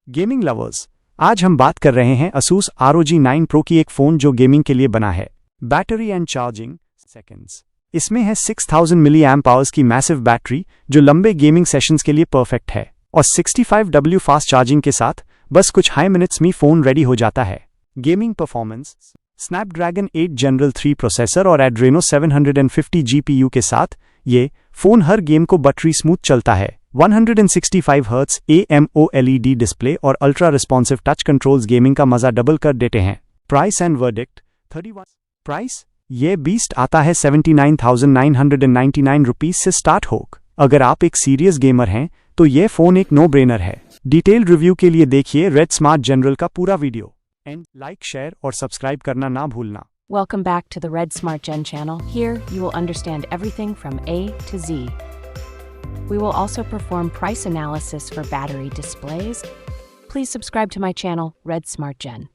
Gaming lovers, आज हम बात कर रहे हैं Asus ROG 9 Pro की एक फ़ोन जो गेमिंग के लिए बना है। Battery and charging seconds. इसमें है 6000 mAh की मैसिव बैटरी जो लंबे गेमिंग सेशंस के लिए परफेक्ट है और 65W फास्ट चार्जिंग के साथ बस कुछ हाई मिनट्स में फ़ोन रेडी हो जाता है। Gaming performance. Snapdragon 8 general 3 processor और एड्रेनो 750 GPU के साथ ये फ़ोन हर गेम को बटरी स्मूथ चलता है। 165 हर्ट्ज AMOLED डिस्प्ले और ultra responsive touch controls gaming का मजा डबल कर देते हैं। Price and verdict 31। प्राइस ये बीस्ट आता है 79,999 रुपीज़ से स्टार्ट होक। अगर आप एक सीरियस गेमर हैं तो ये फ़ोन एक नो ब्रेनर है। डिटेल रिव्यू के लिए देखिए रेड स्मार्ट जनरल का पूरा वीडियो। एंड लाइक, शेयर और सब्सक्राइब करना ना भूलना। Welcome back to the Red Smart Gen channel. Here you will understand everything from A to Z. We will also perform price analysis for battery displays. Please subscribe to my channel, Red Smart Gen.